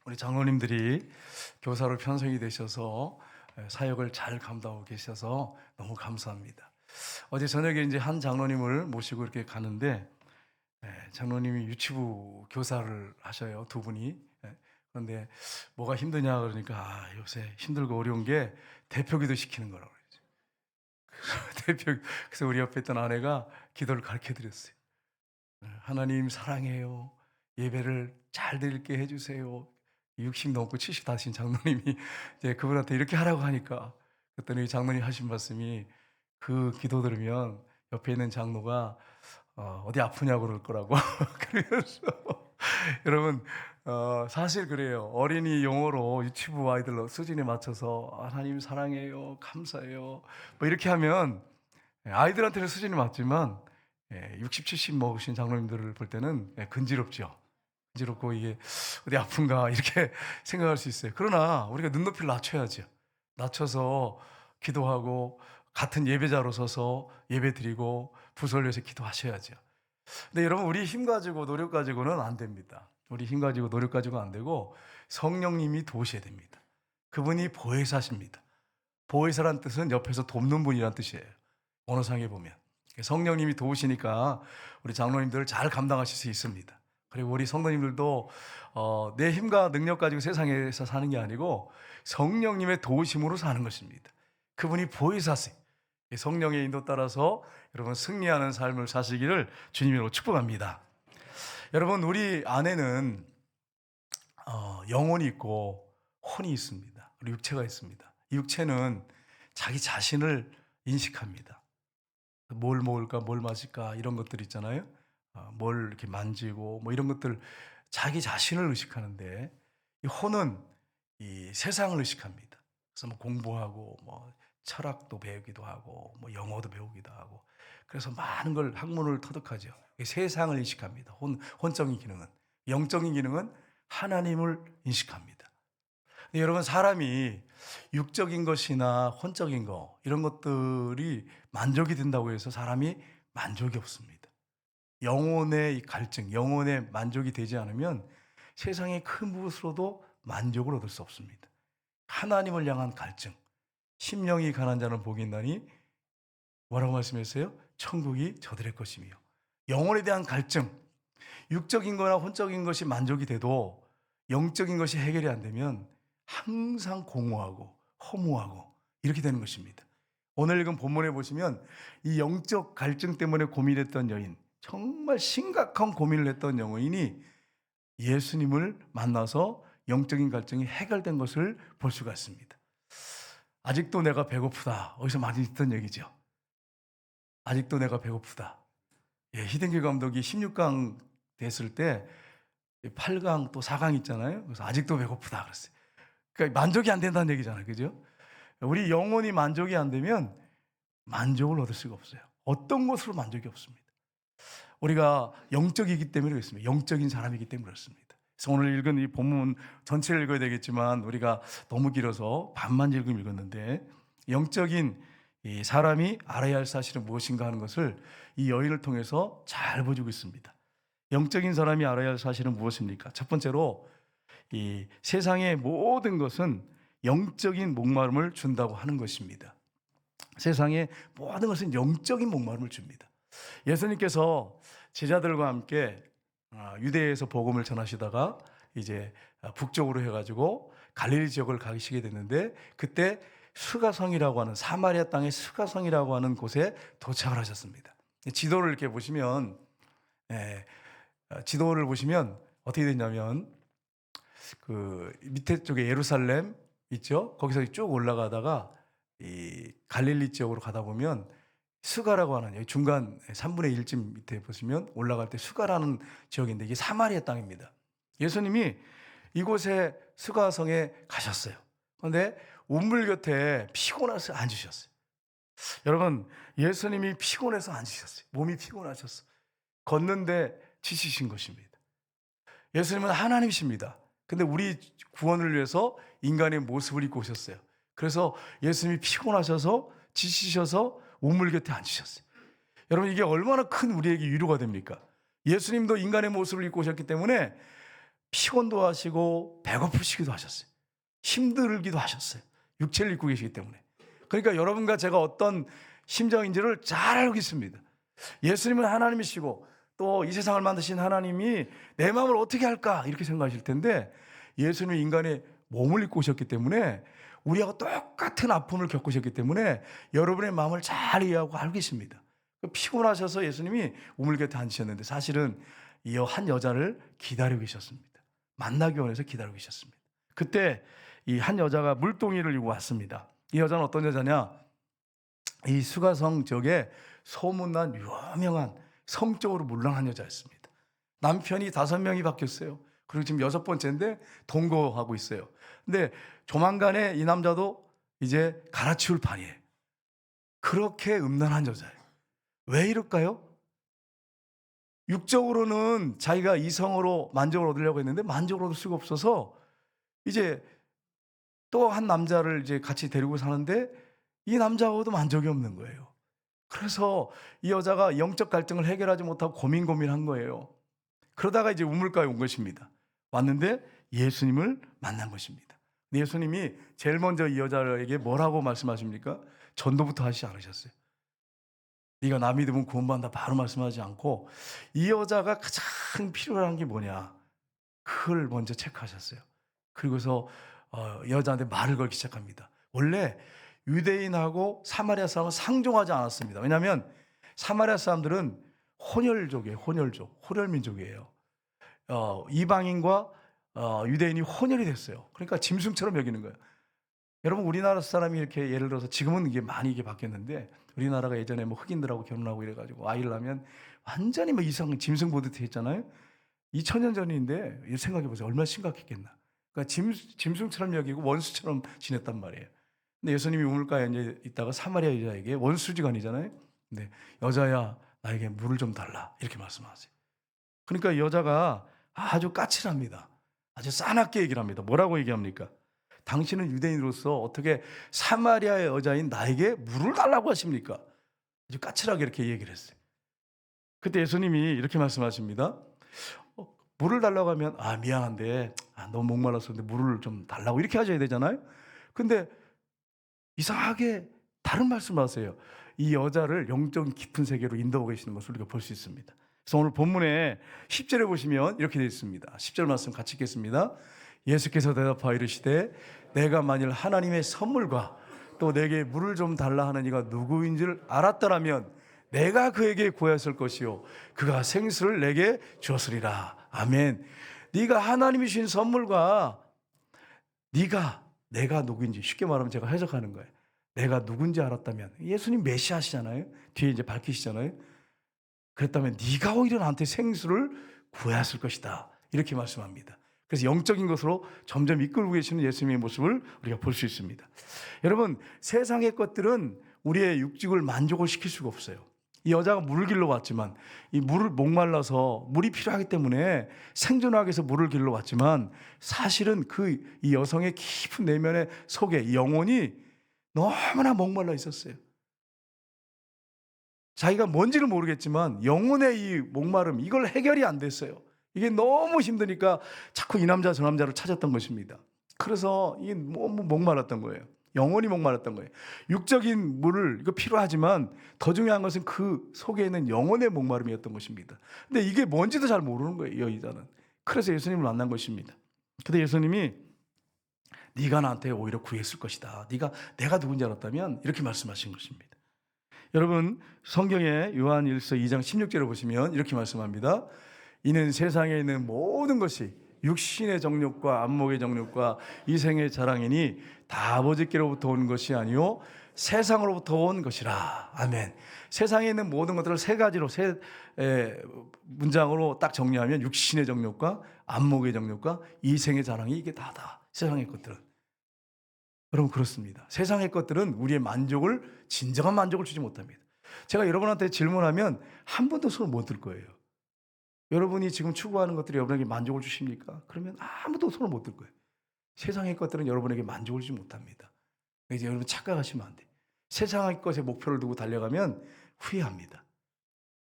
우리 장로님들이 교사로 편성이 되셔서 사역을 잘 감당하고 계셔서 너무 감사합니다. 어제 저녁에 이제 한 장로님을 모시고 이렇게 가는데 장로님이 유치부 교사를 하셔요, 두 분이. 그런데 뭐가 힘드냐 그러니까 요새 힘들고 어려운 게 대표기도 시키는 거라고 그러죠. 그래서 우리 옆에 있던 아내가 기도를 가르쳐 드렸어요. 하나님 사랑해요. 예배를 잘 드릴게 해주세요. 60 넘고 70 다신 장로님이 이제 그분한테 이렇게 하라고 하니까 그랬더니 장로님 하신 말씀이 그 기도 들으면 옆에 있는 장로가 어디 아프냐고 그럴 거라고. 그래서 여러분 사실 그래요. 어린이 용어로 유치부 아이들로 수준에 맞춰서 하나님 사랑해요, 감사해요 뭐 이렇게 하면 아이들한테는 수준이 맞지만 60, 70 먹으신 장로님들을 볼 때는 근지럽죠. 간지럽고 이게 어디 아픈가 이렇게 생각할 수 있어요. 그러나 우리가 눈높이를 낮춰야죠. 낮춰서 기도하고 같은 예배자로 서서 예배 드리고 부설려서 기도하셔야죠. 근데 여러분 우리 힘 가지고 노력 가지고는 안 됩니다. 우리 힘 가지고 노력 가지고 안 되고 성령님이 도우셔야 됩니다. 그분이 보혜사십니다. 보혜사란 뜻은 옆에서 돕는 분이란 뜻이에요. 언어상에 보면 성령님이 도우시니까 우리 장로님들을 잘 감당하실 수 있습니다. 그리고 우리 성도님들도 내 힘과 능력 가지고 세상에서 사는 게 아니고 성령님의 도우심으로 사는 것입니다. 그분이 보혜사세요. 성령의 인도 따라서 여러분 승리하는 삶을 사시기를 주님으로 축복합니다. 여러분 우리 안에는 영혼이 있고 혼이 있습니다. 우리 육체가 있습니다. 이 육체는 자기 자신을 인식합니다. 뭘 먹을까, 뭘 마실까 이런 것들 있잖아요. 뭘 이렇게 만지고 뭐 이런 것들 자기 자신을 의식하는데 이 혼은 이 세상을 의식합니다. 그래서 뭐 공부하고 뭐 철학도 배우기도 하고 뭐 영어도 배우기도 하고 그래서 많은 걸 학문을 터득하죠. 세상을 인식합니다. 혼적인 기능은. 영적인 기능은 하나님을 인식합니다. 여러분 사람이 육적인 것이나 혼적인 거 이런 것들이 만족이 된다고 해서 사람이 만족이 없습니다. 영혼의 갈증, 영혼의 만족이 되지 않으면 세상의 그 무엇으로도 만족을 얻을 수 없습니다. 하나님을 향한 갈증, 심령이 가난 자는 복이 있나니 뭐라고 말씀했어요? 천국이 저들의 것이며 영혼에 대한 갈증, 육적인 거나 혼적인 것이 만족이 돼도 영적인 것이 해결이 안 되면 항상 공허하고 허무하고 이렇게 되는 것입니다. 오늘 읽은 본문에 보시면 이 영적 갈증 때문에 고민했던 여인, 정말 심각한 고민을 했던 여인이 예수님을 만나서 영적인 갈증이 해결된 것을 볼 수가 있습니다. 아직도 내가 배고프다. 어디서 많이 듣던 얘기죠. 아직도 내가 배고프다. 히딩크 감독이 16강 됐을 때 8강 또 4강 있잖아요. 그래서 아직도 배고프다 그랬어요. 그러니까 만족이 안 된다는 얘기잖아요. 그죠? 우리 영혼이 만족이 안 되면 만족을 얻을 수가 없어요. 어떤 것으로 만족이 없습니다. 우리가 영적이기 때문에 그렇습니다. 영적인 사람이기 때문에 그렇습니다. 그래서 오늘 읽은 이 본문 전체를 읽어야 되겠지만 우리가 너무 길어서 반만 읽었는데 영적인 이 사람이 알아야 할 사실은 무엇인가 하는 것을 이 여인을 통해서 잘 보여주고 있습니다. 영적인 사람이 알아야 할 사실은 무엇입니까? 첫 번째로 이 세상의 모든 것은 영적인 목마름을 준다고 하는 것입니다. 세상의 모든 것은 영적인 목마름을 줍니다. 예수님께서 제자들과 함께 유대에서 복음을 전하시다가 이제 북쪽으로 해가지고 갈릴리 지역을 가시게 됐는데 그때 수가성이라고 하는 사마리아 땅의 수가성이라고 하는 곳에 도착을 하셨습니다. 지도를 이렇게 보시면 지도를 보시면 어떻게 되냐면 그 밑에 쪽에 예루살렘 있죠. 거기서 쭉 올라가다가 이 갈릴리 지역으로 가다 보면 수가라고 하는 여기 중간 3분의 1쯤 밑에 보시면 올라갈 때 수가라는 지역인데 이게 사마리아 땅입니다. 예수님이 이곳에 수가성에 가셨어요. 그런데 우물 곁에 피곤해서 앉으셨어요. 여러분 예수님이 피곤해서 앉으셨어요. 몸이 피곤하셨어. 걷는데 지치신 것입니다. 예수님은 하나님이십니다. 근데 우리 구원을 위해서 인간의 모습을 입고 오셨어요. 그래서 예수님이 피곤하셔서 지치셔서 우물 곁에 앉으셨어요. 여러분 이게 얼마나 큰 우리에게 위로가 됩니까? 예수님도 인간의 모습을 입고 오셨기 때문에 피곤도 하시고 배고프시기도 하셨어요. 힘들기도 하셨어요. 육체를 입고 계시기 때문에. 그러니까 여러분과 제가 어떤 심정인지를 잘 알고 있습니다. 예수님은 하나님이시고 또 이 세상을 만드신 하나님이 내 마음을 어떻게 할까 이렇게 생각하실 텐데, 예수님은 인간의 몸을 입고 오셨기 때문에 우리하고 똑같은 아픔을 겪으셨기 때문에 여러분의 마음을 잘 이해하고 알고 계십니다. 피곤하셔서 예수님이 우물 곁에 앉으셨는데 사실은 이 한 여자를 기다리고 계셨습니다. 만나기 원해서 기다리고 계셨습니다. 그때 이 한 여자가 물동이를 이고 왔습니다. 이 여자는 어떤 여자냐? 이 수가성 지역에 소문난 유명한 성적으로 물랑한 여자였습니다. 남편이 5명이 바뀌었어요. 그리고 지금 6번째인데 동거하고 있어요. 근데 조만간에 이 남자도 이제 갈아치울 판이에요. 그렇게 음란한 여자예요. 왜 이럴까요? 육적으로는 자기가 이성으로 만족을 얻으려고 했는데 만족을 얻을 수가 없어서 이제 또 한 남자를 이제 같이 데리고 사는데 이 남자하고도 만족이 없는 거예요. 그래서 이 여자가 영적 갈등을 해결하지 못하고 고민한 거예요. 그러다가 이제 우물가에 온 것입니다. 왔는데 예수님을 만난 것입니다. 예수님이 제일 먼저 이 여자에게 뭐라고 말씀하십니까? 전도부터 하시지 않으셨어요. 네가 나 믿으면 구원받는다 바로 말씀하지 않고 이 여자가 가장 필요한 게 뭐냐, 그걸 먼저 체크하셨어요. 그리고서 여자한테 말을 걸기 시작합니다. 원래 유대인하고 사마리아 사람은 상종하지 않았습니다. 왜냐하면 사마리아 사람들은 혼혈족이에요. 혼혈민족이에요. 이방인과 유대인이 혼혈이 됐어요. 그러니까 짐승처럼 여기는 거예요. 여러분, 우리나라 사람이 이렇게 예를 들어서 지금은 이게 많이 이게 바뀌었는데, 우리나라가 예전에 뭐 흑인들하고 결혼하고 이래가지고 아이를 낳으면 완전히 뭐 이상 짐승 보듯 했잖아요. 2000년 전인데 생각해 보세요. 얼마나 심각했겠나. 그러니까 짐승처럼 여기고 원수처럼 지냈단 말이에요. 근데 예수님이 우물가에 이제 있다가 사마리아 여자에게, 원수지간이잖아요. 근데 여자야, 나에게 물을 좀 달라 이렇게 말씀하세요. 그러니까 여자가 아주 까칠합니다. 아주 싸납게 얘기를 합니다. 뭐라고 얘기합니까? 당신은 유대인으로서 어떻게 사마리아의 여자인 나에게 물을 달라고 하십니까? 아주 까칠하게 이렇게 얘기를 했어요. 그때 예수님이 이렇게 말씀하십니다. 물을 달라고 하면 미안한데 너무 목말라서 물을 좀 달라고 이렇게 하셔야 되잖아요. 근데 이상하게 다른 말씀을 하세요. 이 여자를 영적인 깊은 세계로 인도하고 계시는 것을 우리가 볼 수 있습니다. 그래서 오늘 본문에 10절에 보시면 이렇게 되어 있습니다. 10절 말씀 같이 읽겠습니다. 예수께서 대답하여 이르시되 내가 만일 하나님의 선물과 또 내게 물을 좀 달라 하는 이가 누구인 줄 알았더라면 내가 그에게 구하였을 것이요 그가 생수를 내게 주었으리라. 아멘. 네가 하나님이 주신 선물과 내가 누구인지, 쉽게 말하면 제가 해석하는 거예요. 내가 누군지 알았다면, 예수님 메시아시잖아요. 뒤에 이제 밝히시잖아요. 그랬다면 네가 오히려 나한테 생수를 구하였을 것이다. 이렇게 말씀합니다. 그래서 영적인 것으로 점점 이끌고 계시는 예수님의 모습을 우리가 볼 수 있습니다. 여러분, 세상의 것들은 우리의 육직을 만족을 시킬 수가 없어요. 이 여자가 물을 길러 왔지만, 이 물을 목말라서 물이 필요하기 때문에 생존하기 위해서 물을 길러 왔지만, 사실은 이 여성의 깊은 내면의 속에 영혼이 너무나 목말라 있었어요. 자기가 뭔지를 모르겠지만 영혼의 이 목마름, 이걸 해결이 안 됐어요. 이게 너무 힘드니까 자꾸 이 남자 저 남자를 찾았던 것입니다. 그래서 이게 너무 목말랐던 거예요. 영혼이 목말랐던 거예요. 육적인 물을 이거 필요하지만 더 중요한 것은 그 속에 있는 영혼의 목마름이었던 것입니다. 근데 이게 뭔지도 잘 모르는 거예요, 이 여자는. 그래서 예수님을 만난 것입니다. 근데 예수님이 네가 나한테 오히려 구했을 것이다. 내가 누군지 알았다면 이렇게 말씀하신 것입니다. 여러분, 성경에 요한일서 2장 16절을 보시면 이렇게 말씀합니다. 이는 세상에 있는 모든 것이 육신의 정욕과 안목의 정욕과 이생의 자랑이니 다 아버지께로부터 온 것이 아니요 세상으로부터 온 것이라. 아멘. 세상에 있는 모든 것들을 세 가지로, 문장으로 딱 정리하면 육신의 정욕과 안목의 정욕과 이생의 자랑이 이게 다다. 세상의 것들은. 여러분, 그렇습니다. 세상의 것들은 우리의 진정한 만족을 주지 못합니다. 제가 여러분한테 질문하면 한 번도 손을 못 들 거예요. 여러분이 지금 추구하는 것들이 여러분에게 만족을 주십니까? 그러면 아무도 손을 못 들 거예요. 세상의 것들은 여러분에게 만족을 주지 못합니다. 이제 여러분 착각하시면 안 돼요. 세상의 것에 목표를 두고 달려가면 후회합니다.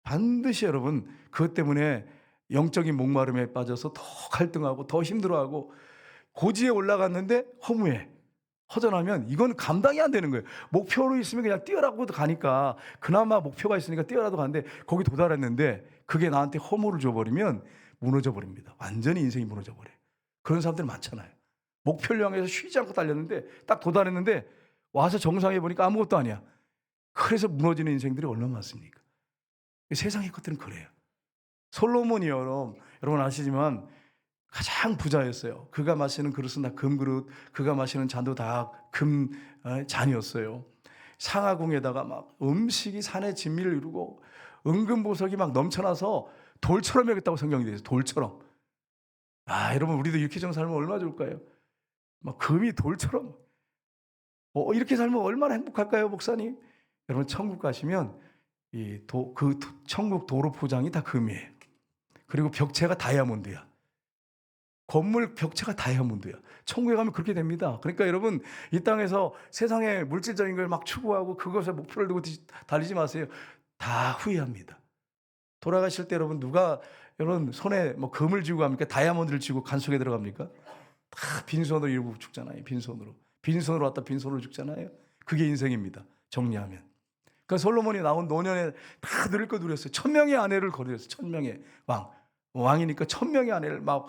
반드시 여러분 그것 때문에 영적인 목마름에 빠져서 더 갈등하고 더 힘들어하고 고지에 올라갔는데 허무해. 허전하면 이건 감당이 안 되는 거예요. 목표로 있으면 그냥 뛰어라고 가니까 그나마 목표가 있으니까 뛰어라도 가는데 거기 도달했는데 그게 나한테 허무를 줘버리면 무너져 버립니다. 완전히 인생이 무너져 버려요. 그런 사람들 많잖아요. 목표를 향해서 쉬지 않고 달렸는데 딱 도달했는데 와서 정상에 보니까 아무것도 아니야. 그래서 무너지는 인생들이 얼마나 많습니까? 세상의 것들은 그래요. 솔로몬이요, 여러분 아시지만 가장 부자였어요. 그가 마시는 그릇은 다 금그릇, 그가 마시는 잔도 다 금 잔이었어요. 상하궁에다가 막 음식이 산의 진미를 이루고 은금보석이 막 넘쳐나서 돌처럼 여겼다고 성경이 되어 있어요. 돌처럼. 여러분 우리도 이렇게 좀 살면 얼마나 좋을까요? 막 금이 돌처럼. 이렇게 살면 얼마나 행복할까요, 목사님? 여러분 천국 가시면 그 천국 도로 포장이 다 금이에요. 그리고 벽체가 다이아몬드야. 건물 벽체가 다이아몬드야. 천국에 가면 그렇게 됩니다. 그러니까 여러분 이 땅에서 세상의 물질적인 걸 막 추구하고 그것에 목표를 두고 달리지 마세요. 다 후회합니다. 돌아가실 때 여러분 누가 여러분 손에 뭐 금을 쥐고 갑니까? 다이아몬드를 쥐고 간 속에 들어갑니까? 다 빈손으로 이러고 죽잖아요. 빈손으로 왔다 빈손으로 죽잖아요. 그게 인생입니다. 정리하면. 그러니까 솔로몬이 나온 노년에 다 누릴 거 누렸어요. 1000명의 아내를 거느렸어요. 1000명의 왕이니까 1000명의 아내를 막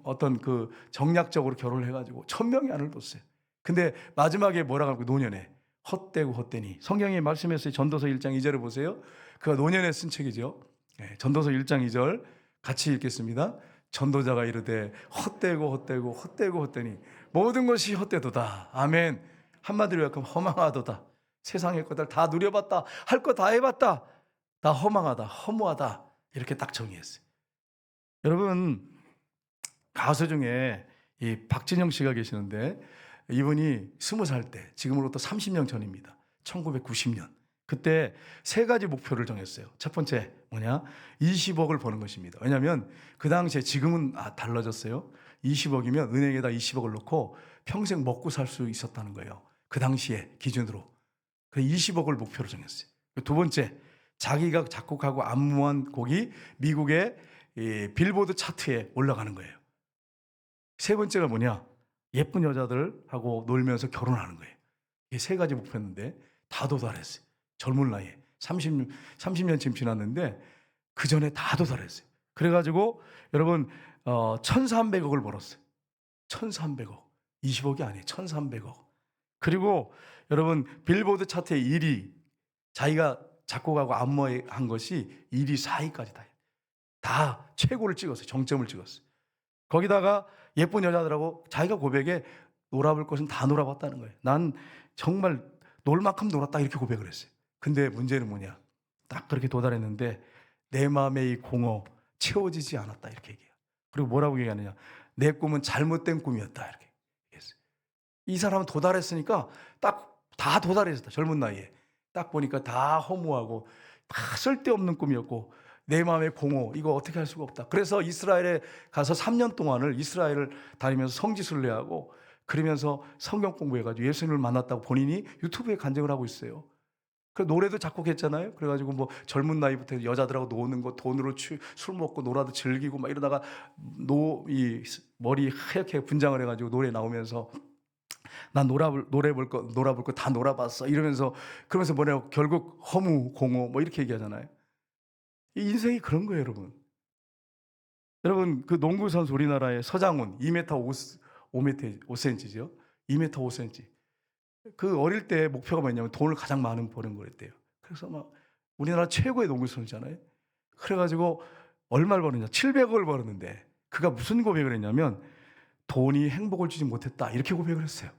어떤 그 정략적으로 결혼을 해가지고 1000명의 아내를 뒀어요. 근데 마지막에 뭐라고 하고 노년에 헛되고 헛되니 성경에 말씀했어요. 전도서 1장 2절을 보세요. 그가 노년에 쓴 책이죠. 전도서 1장 2절 같이 읽겠습니다. 전도자가 이르되 헛되고 헛되니 모든 것이 헛되도다. 아멘. 한마디로 약하면 허망하도다. 세상의 것들 다 누려봤다. 할 거 다 해봤다. 다 허망하다. 허무하다. 이렇게 딱 정의했어요. 여러분 가수 중에 이 박진영 씨가 계시는데 이분이 20살 때 지금으로부터 30년 전입니다. 1990년. 그때 세 가지 목표를 정했어요. 첫 번째 뭐냐? 20억을 버는 것입니다. 왜냐하면 그 당시에 지금은 달라졌어요. 20억이면 은행에다 20억을 넣고 평생 먹고 살 수 있었다는 거예요. 그 당시에 기준으로. 그 20억을 목표로 정했어요. 두 번째, 자기가 작곡하고 안무한 곡이 미국의 빌보드 차트에 올라가는 거예요. 세 번째가 뭐냐? 예쁜 여자들하고 놀면서 결혼하는 거예요. 이게 세 가지 목표였는데 다 도달했어요. 젊은 나이에 30년쯤 지났는데 그 전에 다 도달했어요. 그래가지고 여러분 1300억을 벌었어요. 1300억. 20억이 아니에요. 1300억. 그리고 여러분 빌보드 차트의 1위, 자기가 작곡하고 안무한 것이 1위, 4위까지 다 최고를 찍었어요. 정점을 찍었어요. 거기다가 예쁜 여자들하고 자기가 고백에 놀아볼 것은 다 놀아봤다는 거예요. 난 정말 놀 만큼 놀았다 이렇게 고백을 했어요. 근데 문제는 뭐냐? 딱 그렇게 도달했는데 내 마음의 이 공허 채워지지 않았다 이렇게 얘기해요. 그리고 뭐라고 얘기하느냐? 내 꿈은 잘못된 꿈이었다 이렇게 얘기했어요. 이 사람은 도달했으니까 딱 다 도달했었다. 젊은 나이에. 딱 보니까 다 허무하고 다 쓸데없는 꿈이었고 내 마음의 공허 이거 어떻게 할 수가 없다. 그래서 이스라엘에 가서 3년 동안을 이스라엘을 다니면서 성지순례하고 그러면서 성경 공부해가지고 예수님을 만났다고 본인이 유튜브에 간증을 하고 있어요. 그 노래도 작곡했잖아요. 그래가지고 뭐 젊은 나이부터 여자들하고 노는 거 돈으로 술 먹고 놀아도 즐기고 막 이러다가 이 머리 하얗게 분장을 해가지고 노래 나오면서 난 놀아볼 거 다 놀아봤어 이러면서 그러면서 뭐냐고 결국 허무 공허 뭐 이렇게 얘기하잖아요. 이 인생이 그런 거예요, 여러분. 여러분 그 농구 선수 우리나라의 서장훈 2m 5cm죠. 2m 5cm. 그 어릴 때 목표가 뭐냐면 돈을 가장 많은 버는 거랬대요. 그래서 막 우리나라 최고의 농구 선수잖아요. 그래가지고 얼마를 버느냐? 700억을 벌었는데 그가 무슨 고백을 했냐면 돈이 행복을 주지 못했다 이렇게 고백을 했어요.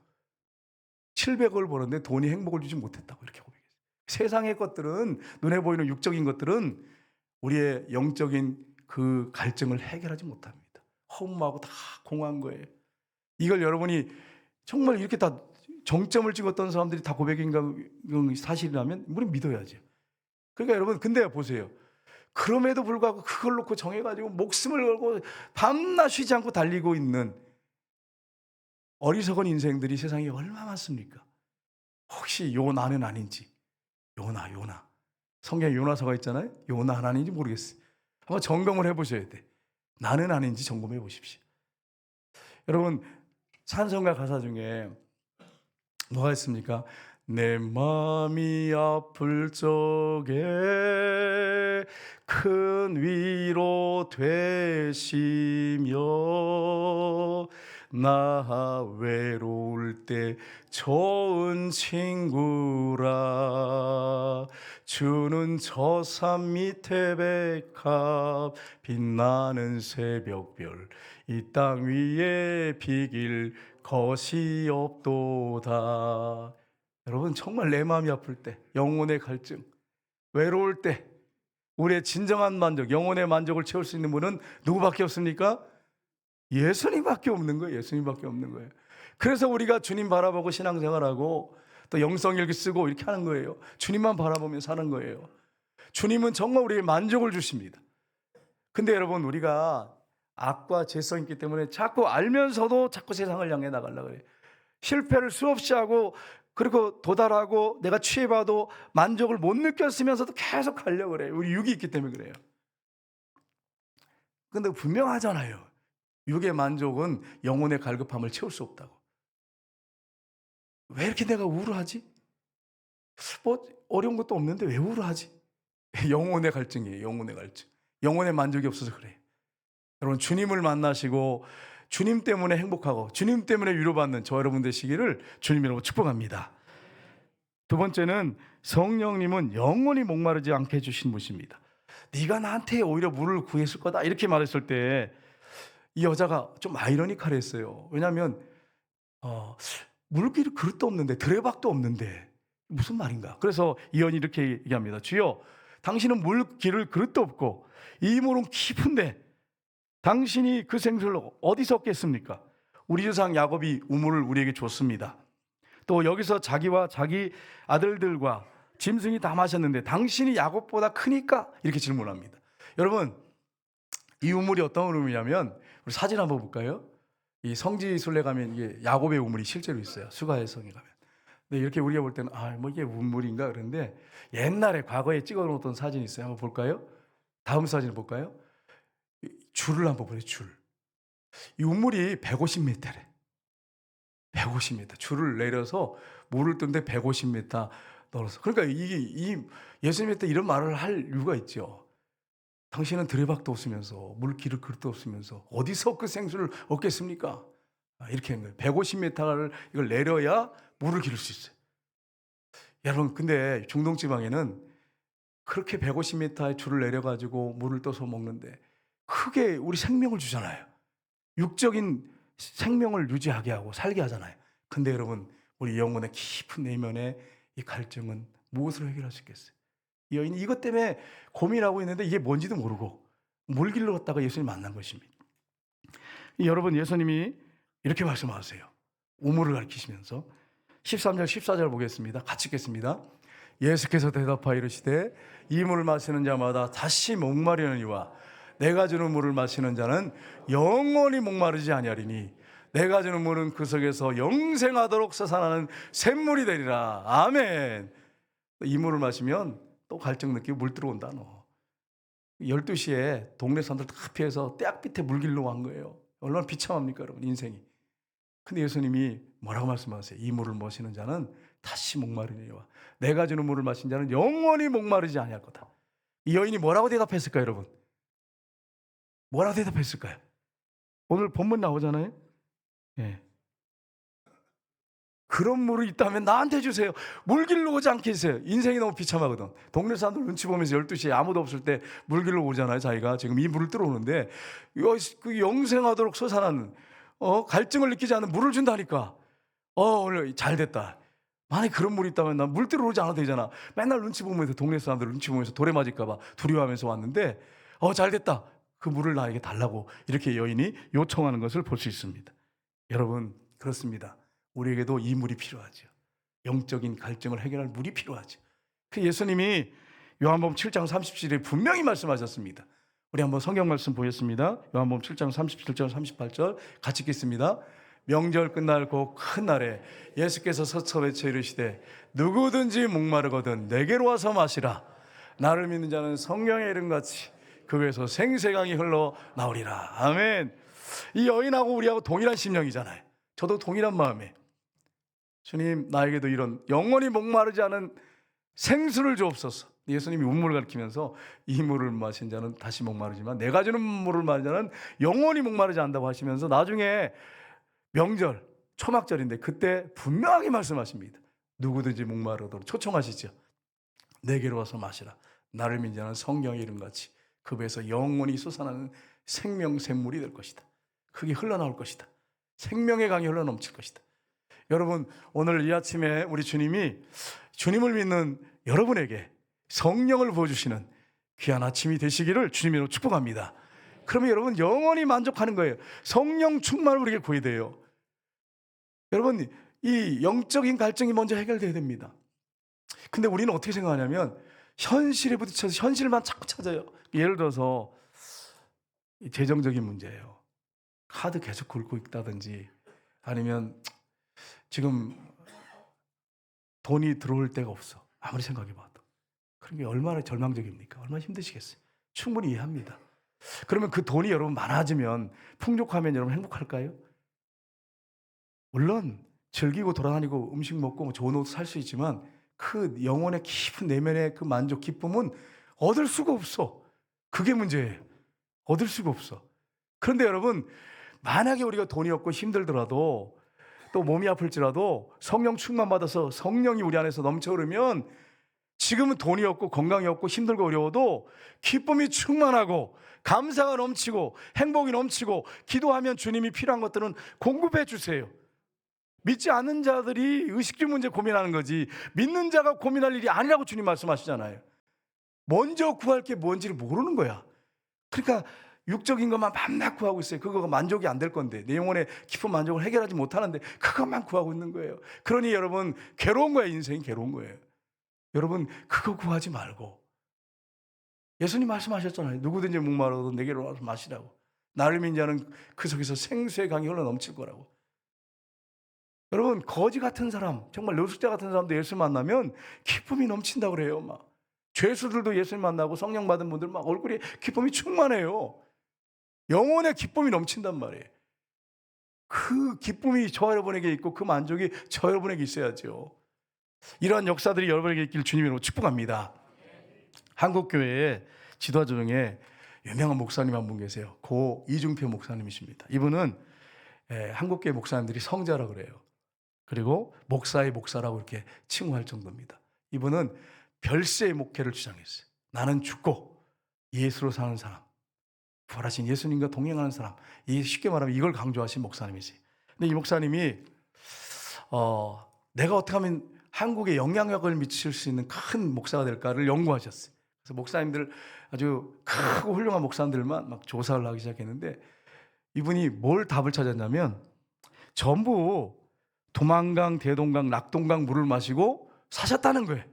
700억을 벌었는데 돈이 행복을 주지 못했다고 이렇게 고백했어요. 세상의 것들은 눈에 보이는 육적인 것들은 우리의 영적인 그 갈증을 해결하지 못합니다. 허무하고 다 공허한 거예요. 이걸 여러분이 정말 이렇게 다 정점을 찍었던 사람들이 다 고백인가 사실이라면 우리는 믿어야죠. 그러니까 여러분 근데 보세요. 그럼에도 불구하고 그걸 놓고 정해가지고 목숨을 걸고 밤낮 쉬지 않고 달리고 있는 어리석은 인생들이 세상에 얼마나 많습니까? 혹시 요나는 아닌지. 요나 성경에 요나서가 있잖아요. 요나 하나인지 모르겠어요. 한번 점검을 해보셔야 돼. 나는 아닌지 점검해 보십시오. 여러분, 찬송가 가사 중에 뭐가 있습니까? 내 마음이 아플 적에 큰 위로 되시며 나 외로울 때 좋은 친구라 주는 저 산 밑에 백합 빛나는 새벽별 이 땅 위에 비길 것이 없도다. 여러분, 정말 내 마음이 아플 때, 영혼의 갈증, 외로울 때 우리의 진정한 만족, 영혼의 만족을 채울 수 있는 분은 누구밖에 없습니까? 예수님밖에 없는 거예요. 예수님밖에 없는 거예요. 그래서 우리가 주님 바라보고 신앙생활하고 또 영성일기 쓰고 이렇게 하는 거예요. 주님만 바라보며 사는 거예요. 주님은 정말 우리에게 만족을 주십니다. 근데 여러분, 우리가 악과 죄성이 있기 때문에 자꾸 알면서도 자꾸 세상을 향해 나가려고 그래요. 실패를 수없이 하고 그리고 도달하고 내가 취해봐도 만족을 못 느꼈으면서도 계속 가려고 그래요. 우리 육이 있기 때문에 그래요. 근데 분명하잖아요. 육의 만족은 영혼의 갈급함을 채울 수 없다고. 왜 이렇게 내가 우울하지? 뭐 어려운 것도 없는데 왜 우울하지? 영혼의 갈증이에요. 영혼의 갈증. 영혼의 만족이 없어서 그래요. 여러분, 주님을 만나시고 주님 때문에 행복하고 주님 때문에 위로받는 저 여러분 되시기를 주님이라고 축복합니다. 두 번째는 성령님은 영원히 목마르지 않게 해주신 분이십니다. 네가 나한테 오히려 물을 구했을 거다 이렇게 말했을 때 이 여자가 좀 아이러니컬했어요. 왜냐하면 물길 그릇도 없는데 드레박도 없는데 무슨 말인가. 그래서 이언이 이렇게 얘기합니다. 주여, 당신은 물길을 그릇도 없고 이 물은 깊은데 당신이 그 생수를 어디서 얻겠습니까? 우리 조상 야곱이 우물을 우리에게 줬습니다. 또 여기서 자기와 자기 아들들과 짐승이 다 마셨는데 당신이 야곱보다 크니까? 이렇게 질문합니다. 여러분, 이 우물이 어떤 우물이냐면 우리 사진 한번 볼까요? 이 성지순례 가면 이게 야곱의 우물이 실제로 있어요. 수가의 성에 가면. 근데 이렇게 우리가 볼 때는 뭐 이게 우물인가 그런데 옛날에 과거에 찍어놓았던 사진이 있어요. 한번 볼까요? 다음 사진을 볼까요? 줄을 한번 보세요. 줄. 이 우물이 150m래. 150m. 줄을 내려서 물을 뜨는데 150m 넣어서. 그러니까 이 예수님한테 때 이런 말을 할 이유가 있죠. 당신은 드레박도 없으면서 물기를 그릇도 없으면서 어디서 그 생수를 얻겠습니까? 이렇게 한 거예요. 150m를 이걸 내려야 물을 기를 수 있어요. 여러분, 근데 중동 지방에는 그렇게 150m의 줄을 내려가지고 물을 떠서 먹는데 크게 우리 생명을 주잖아요. 육적인 생명을 유지하게 하고 살게 하잖아요. 근데 여러분, 우리 영혼의 깊은 내면의 이 갈증은 무엇으로 해결할 수 있겠어요? 이 여인이 이것 때문에 고민하고 있는데 이게 뭔지도 모르고 물길로 갔다가 예수님 만난 것입니다. 여러분, 예수님이 이렇게 말씀하세요. 우물을 가리키시면서 13절 14절 보겠습니다. 같이 읽겠습니다. 예수께서 대답하여 이르시되 이 물을 마시는 자마다 다시 목마르느니와 내가 주는 물을 마시는 자는 영원히 목마르지 아니하리니 내가 주는 물은 그 속에서 영생하도록 솟아나는 샘물이 되리라. 아멘. 이 물을 마시면 또 갈증 느끼고 물 들어온다. 너 12시에 동네 사람들 다 피해서 떼약 밑에 물길로 간 거예요. 얼마나 비참합니까 여러분, 인생이. 근데 예수님이 뭐라고 말씀하세요? 이 물을 마시는 자는 다시 목마르니와 내가 주는 물을 마신 자는 영원히 목마르지 아니할 거다. 이 여인이 뭐라고 대답했을까요 여러분? 뭐라고 대답했을까요? 오늘 본문 나오잖아요. 예. 그런 물이 있다면 나한테 주세요. 물길로 오지 않게 해주세요. 인생이 너무 비참하거든. 동네 사람들 눈치 보면서 12시에 아무도 없을 때 물길로 오잖아요. 자기가 지금 이 물을 들어오는데 그 영생하도록 솟아나는 갈증을 느끼지 않는 물을 준다니까. 오늘 잘 됐다. 만약에 그런 물이 있다면 난 물 들어오지 않아도 되잖아. 맨날 눈치 보면서 동네 사람들 눈치 보면서 돌에 맞을까 봐 두려워하면서 왔는데 잘 됐다. 그 물을 나에게 달라고 이렇게 여인이 요청하는 것을 볼 수 있습니다. 여러분, 그렇습니다. 우리에게도 이 물이 필요하죠. 영적인 갈증을 해결할 물이 필요하죠. 그 예수님이 요한복음 7장 37절에 분명히 말씀하셨습니다. 우리 한번 성경 말씀 보겠습니다. 요한복음 7장 37절 38절 같이 읽겠습니다. 명절 끝날 그 큰 날에 예수께서 서서 외쳐 이르시되 누구든지 목마르거든 내게로 와서 마시라. 나를 믿는 자는 성경의 이름같이 그에서 생수강이 흘러 나오리라. 아멘. 이 여인하고 우리하고 동일한 심령이잖아요. 저도 동일한 마음에 주님, 나에게도 이런 영원히 목마르지 않은 생수를 주옵소서. 예수님이 우물을 가리키면서 이 물을 마신 자는 다시 목마르지만 내가 주는 물을 마신 자는 영원히 목마르지 않다고 하시면서 나중에 명절 초막절인데 그때 분명하게 말씀하십니다. 누구든지 목마르도록 초청하시죠. 내게로 와서 마시라. 나를 믿는 자는 성경의 이름같이 그 배에서 영원히 솟아나는 생명 샘물이 될 것이다. 그게 흘러나올 것이다. 생명의 강이 흘러넘칠 것이다. 여러분, 오늘 이 아침에 우리 주님이 주님을 믿는 여러분에게 성령을 부어주시는 귀한 아침이 되시기를 주님으로 축복합니다. 그러면 여러분 영원히 만족하는 거예요. 성령 충만을 우리에게 구해야 돼요. 여러분, 이 영적인 갈증이 먼저 해결돼야 됩니다. 근데 우리는 어떻게 생각하냐면 현실에 부딪혀서 현실만 자꾸 찾아요. 예를 들어서 재정적인 문제예요. 카드 계속 긁고 있다든지 아니면 지금 돈이 들어올 데가 없어. 아무리 생각해봐도. 그런 게 얼마나 절망적입니까? 얼마나 힘드시겠어요. 충분히 이해합니다. 그러면 그 돈이 여러분 많아지면 풍족하면 여러분 행복할까요? 물론 즐기고 돌아다니고 음식 먹고 좋은 옷 살 수 있지만 그 영혼의 깊은 내면의 그 만족, 기쁨은 얻을 수가 없어. 그게 문제예요. 얻을 수가 없어. 그런데 여러분, 만약에 우리가 돈이 없고 힘들더라도 또 몸이 아플지라도 성령 충만 받아서 성령이 우리 안에서 넘쳐 흐르면 지금은 돈이 없고 건강이 없고 힘들고 어려워도 기쁨이 충만하고 감사가 넘치고 행복이 넘치고 기도하면 주님이 필요한 것들은 공급해 주세요. 믿지 않는 자들이 의식주 문제 고민하는 거지 믿는 자가 고민할 일이 아니라고 주님 말씀하시잖아요. 먼저 구할 게 뭔지를 모르는 거야. 그러니까 육적인 것만 맘나 구하고 있어요. 그거가 만족이 안 될 건데 내 영혼의 깊은 만족을 해결하지 못하는데 그것만 구하고 있는 거예요. 그러니 여러분 괴로운 거예요. 인생이 괴로운 거예요. 여러분 그거 구하지 말고 예수님 말씀하셨잖아요. 누구든지 목마르도 내게로 와서 마시라고. 나를 믿는 자는 그 속에서 생수의 강이 흘러 넘칠 거라고. 여러분 거지 같은 사람, 정말 노숙자 같은 사람도 예수 만나면 기쁨이 넘친다고 그래요. 막 죄수들도 예수님 만나고 성령 받은 분들 막 얼굴에 기쁨이 충만해요. 영혼의 기쁨이 넘친단 말이에요. 그 기쁨이 저 여러분에게 있고 그 만족이 저 여러분에게 있어야죠. 이러한 역사들이 여러분에게 있기를 주님으로 축복합니다. 한국교회의 지도자 중에 유명한 목사님 한 분 계세요. 고 이중표 목사님이십니다. 이분은 한국교회 목사님들이 성자라고 그래요. 그리고 목사의 목사라고 이렇게 칭호할 정도입니다. 이분은 별세의 목회를 주장했어요. 나는 죽고 예수로 사는 사람, 부활하신 예수님과 동행하는 사람, 쉽게 말하면 이걸 강조하신 목사님이세요. 근데 이 목사님이 내가 어떻게 하면 한국에 영향력을 미칠 수 있는 큰 목사가 될까를 연구하셨어요. 그래서 목사님들 아주 크고 훌륭한 목사님들만 막 조사를 하기 시작했는데 이분이 뭘 답을 찾았냐면 전부 도만강, 대동강, 낙동강 물을 마시고 사셨다는 거예요.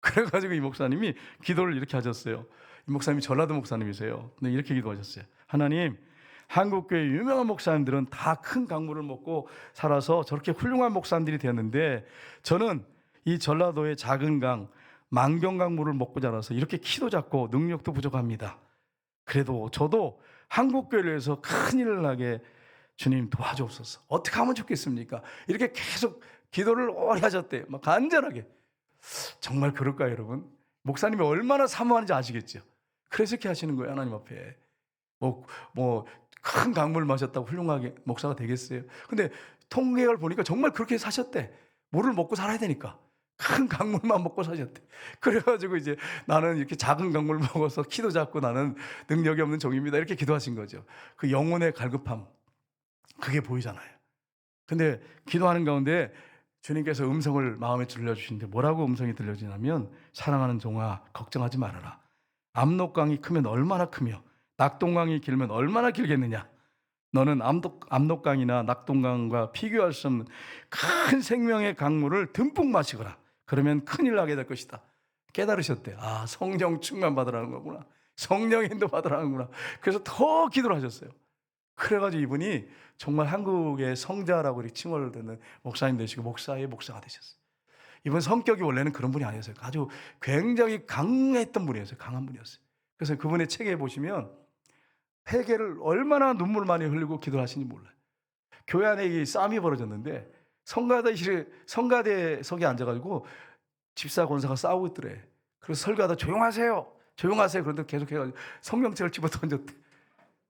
그래가지고 이 목사님이 기도를 이렇게 하셨어요. 이 목사님이 전라도 목사님이세요. 근데 이렇게 기도하셨어요. 하나님, 한국교회 유명한 목사님들은 다 큰 강물을 먹고 살아서 저렇게 훌륭한 목사님들이 되었는데 저는 이 전라도의 작은 강, 만경강 물을 먹고 자라서 이렇게 키도 작고 능력도 부족합니다. 그래도 저도 한국교회를 위해서 큰일을 나게 주님 도와주옵소서. 어떻게 하면 좋겠습니까? 이렇게 계속 기도를 오래 하셨대요. 막 간절하게. 정말 그럴까요, 여러분? 목사님이 얼마나 사모하는지 아시겠죠? 그래서 이렇게 하시는 거예요, 하나님 앞에. 큰 강물 마셨다고 훌륭하게 목사가 되겠어요? 근데 통계를 보니까 정말 그렇게 사셨대. 물을 먹고 살아야 되니까. 큰 강물만 먹고 사셨대. 그래가지고 이제 나는 이렇게 작은 강물 먹어서 키도 작고 나는 능력이 없는 종입니다. 이렇게 기도하신 거죠. 그 영혼의 갈급함. 그게 보이잖아요. 근데 기도하는 가운데 주님께서 음성을 마음에 들려주시는데 뭐라고 음성이 들려지냐면 사랑하는 종아 걱정하지 말아라. 압록강이 크면 얼마나 크며 낙동강이 길면 얼마나 길겠느냐. 너는 압록강이나 낙동강과 비교할 수 없는 큰 생명의 강물을 듬뿍 마시거라. 그러면 큰일 나게 될 것이다. 깨달으셨대. 아, 성령 충만 받으라는 거구나. 성령의 인도 받으라는구나. 그래서 더 기도를 하셨어요. 그래가지고 이분이 정말 한국의 성자라고 이렇게 칭호를 듣는 목사님 되시고 목사의 목사가 되셨어요. 이분 성격이 원래는 그런 분이 아니었어요. 아주 굉장히 강했던 분이었어요. 강한 분이었어요. 그래서 그분의 책에 보시면 회개를 얼마나 눈물 많이 흘리고 기도하시는지 몰라요. 교회 안에 이 싸움이 벌어졌는데 성가대석에 앉아가지고 집사 권사가 싸우고 있더래. 그래서 설교하다 조용하세요. 조용하세요. 그런데 계속 해가지고 성경책을 집어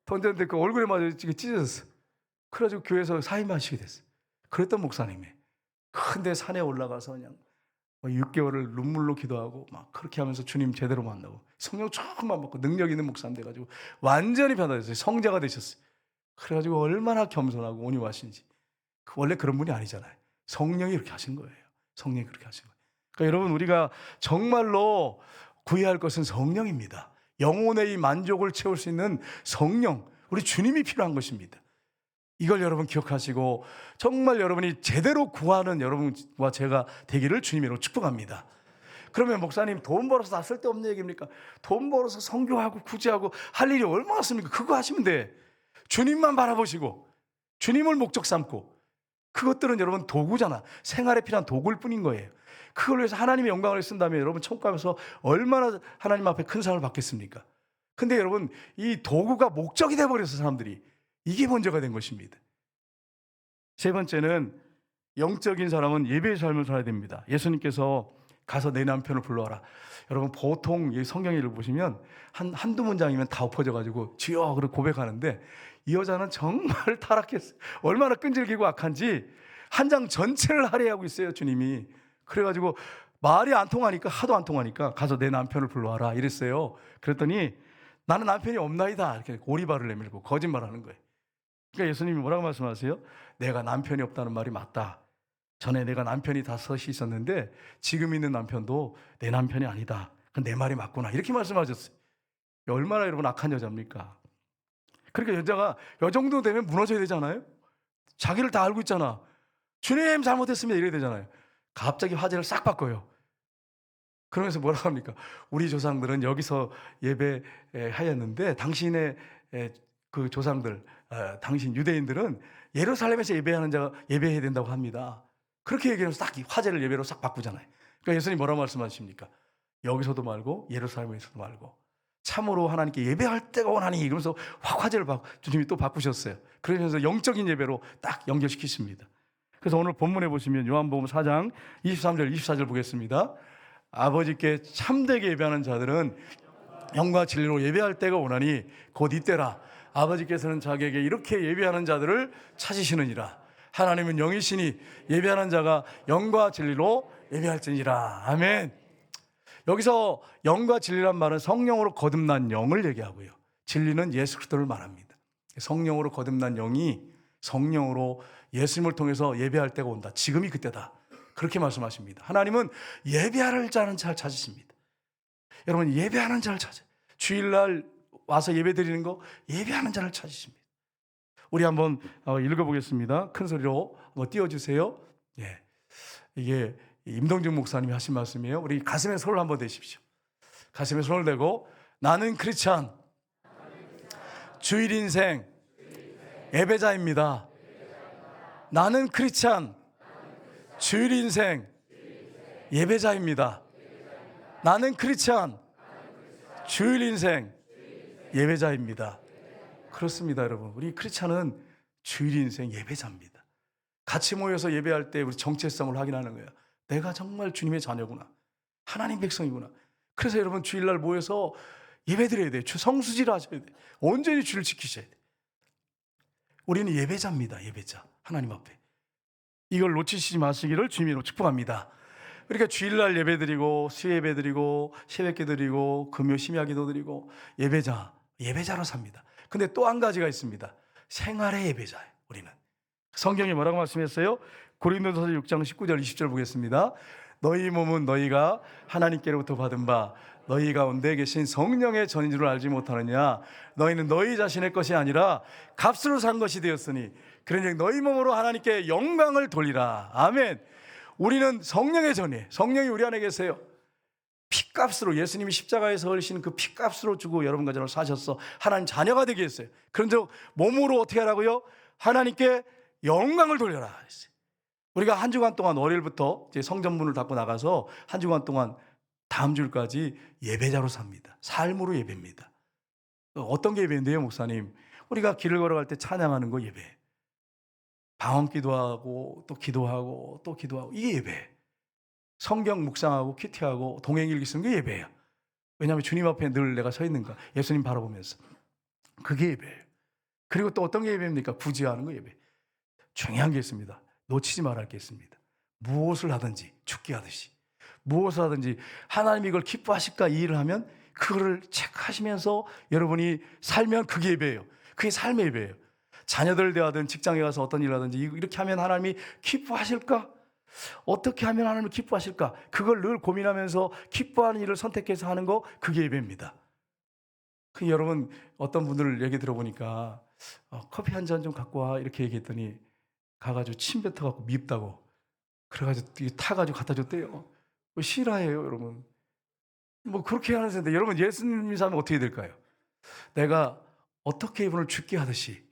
던졌는데 그 얼굴에 맞아 찢어졌어. 그래가지고 교회에서 사임하시게 됐어. 그랬던 목사님이. 근데 산에 올라가서 그냥 6개월을 눈물로 기도하고 막 그렇게 하면서 주님 제대로 만나고 성령 조금만 받고 능력 있는 목사님 돼가지고 완전히 변화됐어요. 성자가 되셨어요. 그래가지고 얼마나 겸손하고 온유하신지. 원래 그런 분이 아니잖아요. 성령이 이렇게 하신 거예요. 성령이 그렇게 하신 거예요. 그러니까 여러분, 우리가 정말로 구해야 할 것은 성령입니다. 영혼의 이 만족을 채울 수 있는 성령, 우리 주님이 필요한 것입니다. 이걸 여러분 기억하시고 정말 여러분이 제대로 구하는 여러분과 제가 되기를 주님으로 축복합니다. 그러면 목사님, 돈 벌어서 다 쓸데없는 얘기입니까? 돈 벌어서 선교하고 구제하고 할 일이 얼마나 있습니까? 그거 하시면 돼. 주님만 바라보시고 주님을 목적 삼고. 그것들은 여러분 도구잖아. 생활에 필요한 도구일 뿐인 거예요. 그걸 위해서 하나님의 영광을 쓴다면 여러분 천국 가면서 얼마나 하나님 앞에 큰 상을 받겠습니까? 근데 여러분, 이 도구가 목적이 돼버려서 사람들이, 이게 문제가 된 것입니다. 세 번째는, 영적인 사람은 예배의 삶을 살아야 됩니다. 예수님께서 가서 내 남편을 불러와라. 여러분, 보통 이 성경을 보시면 한두 문장이면 다 엎어져가지고 주여 그러고 고백하는데, 이 여자는 정말 타락했어요. 얼마나 끈질기고 악한지 한 장 전체를 할애하고 있어요, 주님이. 그래가지고 말이 안 통하니까, 하도 안 통하니까 가서 내 남편을 불러와라 이랬어요. 그랬더니 나는 남편이 없나이다 이렇게 오리발을 내밀고 거짓말하는 거예요. 그러니까 예수님이 뭐라고 말씀하세요? 내가 남편이 없다는 말이 맞다. 전에 내가 남편이 5이 있었는데 지금 있는 남편도 내 남편이 아니다. 그건 내 말이 맞구나. 이렇게 말씀하셨어요. 얼마나 여러분 악한 여자입니까? 그러니까 여자가 이 정도 되면 무너져야 되잖아요. 자기를 다 알고 있잖아. 주님 잘못했습니다 이래야 되잖아요. 갑자기 화제를 싹 바꿔요. 그러면서 뭐라고 합니까? 우리 조상들은 여기서 예배하였는데 당신의 그 조상들, 당신 유대인들은 예루살렘에서 예배하는 자가 예배해야 된다고 합니다. 그렇게 얘기하면서 딱 화제를 예배로 싹 바꾸잖아요. 그러니까 예수님이 뭐라고 말씀하십니까? 여기서도 말고 예루살렘에서도 말고 참으로 하나님께 예배할 때가 오나니, 이러면서 확 화제를 주님이 또 바꾸셨어요. 그러면서 영적인 예배로 딱 연결시키십니다. 그래서 오늘 본문에 보시면 요한복음 4장 23절 24절 보겠습니다. 아버지께 참되게 예배하는 자들은 영과 진리로 예배할 때가 오나니 곧 이때라. 아버지께서는 자기에게 이렇게 예배하는 자들을 찾으시느니라. 하나님은 영이시니 예배하는 자가 영과 진리로 예배할지니라. 아멘. 여기서 영과 진리란 말은 성령으로 거듭난 영을 얘기하고요, 진리는 예수 그리스도를 말합니다. 성령으로 거듭난 영이 성령으로 예수님을 통해서 예배할 때가 온다. 지금이 그때다. 그렇게 말씀하십니다. 하나님은 예배하는 자를 찾으십니다. 여러분, 예배하는 자를 찾아요. 주일날 와서 예배 드리는 거, 예배하는 자를 찾으십니다. 우리 한번 읽어보겠습니다. 큰 소리로 한번 띄워주세요. 예, 이게 임동준 목사님이 하신 말씀이에요. 우리 가슴에 손을 한번 대십시오. 가슴에 손을 대고, 나는 크리스찬, 주일 인생 예배자입니다. 나는 크리스찬, 주일 인생 예배자입니다. 나는 크리스찬, 주일 인생 예배자입니다. 그렇습니다, 여러분. 우리 크리스찬은 주일 인생 예배자입니다. 같이 모여서 예배할 때 우리 정체성을 확인하는 거예요. 내가 정말 주님의 자녀구나. 하나님 백성이구나. 그래서 여러분, 주일날 모여서 예배드려야 돼요. 성수지를 하셔야 돼요. 온전히 주를 지키셔야 돼요. 우리는 예배자입니다. 예배자. 하나님 앞에. 이걸 놓치시지 마시기를 주님으로 축복합니다. 그러니까 주일날 예배드리고 수예배드리고 새벽기드리고 금요 심야기도 드리고 예배자로 삽니다. 근데 또 한 가지가 있습니다. 생활의 예배자예요. 우리는 성경이 뭐라고 말씀했어요? 고린도전서 6장 19절 20절 보겠습니다. 너희 몸은 너희가 하나님께로부터 받은 바 너희 가운데 계신 성령의 전인 줄 알지 못하느냐. 너희는 너희 자신의 것이 아니라 값으로 산 것이 되었으니 그러니 너희 몸으로 하나님께 영광을 돌리라. 아멘. 우리는 성령의 전이에요. 성령이 우리 안에 계세요. 피값으로, 예수님이 십자가에서 흘리신 그 피값으로 주고 여러분과 저를 사셔서 하나님 자녀가 되게 했어요. 그런즉 몸으로 어떻게 하라고요? 하나님께 영광을 돌려라 했어요. 우리가 한 주간 동안 월요일부터 이제 성전문을 닫고 나가서 한 주간 동안 다음 줄까지 예배자로 삽니다. 삶으로 예배입니다. 어떤 게 예배인데요, 목사님? 우리가 길을 걸어갈 때 찬양하는 거 예배. 방언 기도하고 또 기도하고 또 기도하고 이게 예배. 성경 묵상하고 큐티하고 동행일기 쓰는 게 예배예요. 왜냐하면 주님 앞에 늘 내가 서 있는가, 예수님 바라보면서. 그게 예배예요. 그리고 또 어떤 게 예배입니까? 구제하는 거 예배. 중요한 게 있습니다. 놓치지 말할 게 있습니다. 무엇을 하든지 죽게 하듯이, 무엇을 하든지 하나님이 이걸 기뻐하실까 이 일을 하면 그거를 체크하시면서 여러분이 살면 그게 예배예요. 그게 삶의 예배예요. 자녀들 대하든 직장에 가서 어떤 일을 하든지 이렇게 하면 하나님이 기뻐하실까? 어떻게 하면 하나님이 기뻐하실까? 그걸 늘 고민하면서 기뻐하는 일을 선택해서 하는 거, 그게 예배입니다. 여러분, 어떤 분들 얘기 들어보니까 커피 한 잔 좀 갖고 와 이렇게 얘기했더니 가가지고 침 뱉어갖고 밉다고 그래가지고 타가지고 갖다 줬대요. 싫어해요, 여러분. 뭐 그렇게 하는 세인데, 여러분 예수님 믿으면 어떻게 될까요? 내가 어떻게 이분을 죽게 하듯이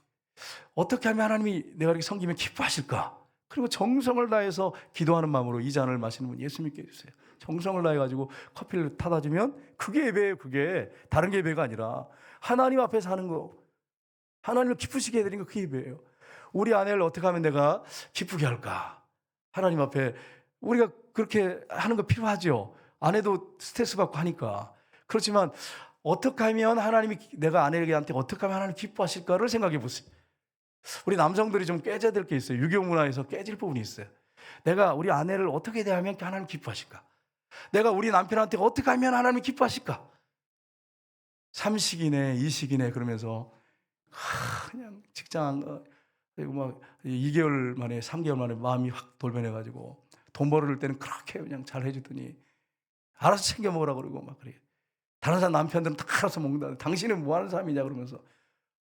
어떻게 하면 하나님이 내가 이렇게 섬기면 기뻐하실까? 그리고 정성을 다해서 기도하는 마음으로 이 잔을 마시는 분 예수 믿게 해주세요. 정성을 다해가지고 커피를 타다 주면 그게 예배예요. 그게 다른 게 예배가 아니라 하나님 앞에 사는 거, 하나님을 기쁘시게 해드리는 거, 그게 예배예요. 우리 아내를 어떻게 하면 내가 기쁘게 할까? 하나님 앞에 우리가 그렇게 하는 거 필요하죠. 아내도 스트레스 받고 하니까. 그렇지만 어떻게 하면 하나님이 내가 아내에게한테 어떻게 하면 하나님 기뻐하실까를 생각해 보세요. 우리 남성들이 좀 깨져야 될 게 있어요. 유교 문화에서 깨질 부분이 있어요. 내가 우리 아내를 어떻게 대하면 하나님 기뻐하실까? 내가 우리 남편한테 어떻게 하면 하나님 기뻐하실까? 3식이네 2식이네 그러면서 그냥 직장 그리고 막 2개월 만에 3개월 만에 마음이 확 돌변해가지고 돈 벌을 때는 그렇게 그냥 잘 해주더니 알아서 챙겨 먹으라 그러고 막 그래. 다른 사람 남편들은 다 알아서 먹는다. 당신은 뭐 하는 사람이냐 그러면서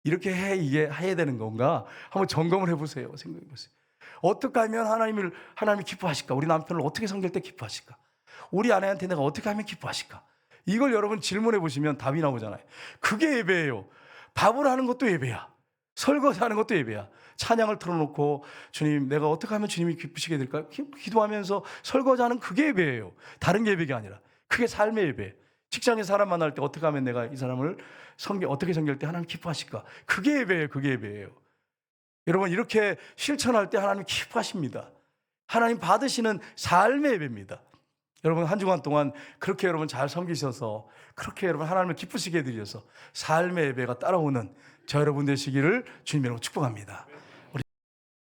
이렇게 이게 해야 되는 건가? 한번 점검을 해보세요. 생각해 보세요. 어떻게 하면 하나님이 기뻐하실까? 우리 남편을 어떻게 섬길 때 기뻐하실까? 우리 아내한테 내가 어떻게 하면 기뻐하실까? 이걸 여러분 질문해 보시면 답이 나오잖아요. 그게 예배예요. 밥을 하는 것도 예배야. 설거지하는 것도 예배야. 찬양을 틀어놓고 주님 내가 어떻게 하면 주님이 기쁘시게 될까요? 기도하면서 설거지하는 그게 예배예요. 다른 게 예배가 아니라 그게 삶의 예배. 직장에 사람 만날 때 어떻게 하면 내가 이 사람을 어떻게 섬길 때 하나님 기뻐하실까? 그게 예배예요. 그게 예배예요. 여러분 이렇게 실천할 때 하나님 기뻐하십니다. 하나님 받으시는 삶의 예배입니다. 여러분 한 주간 동안 그렇게 여러분 잘 섬기셔서 그렇게 여러분 하나님을 기쁘시게 해드려서 삶의 예배가 따라오는 저 여러분 되시기를 주님 이름으로 축복합니다.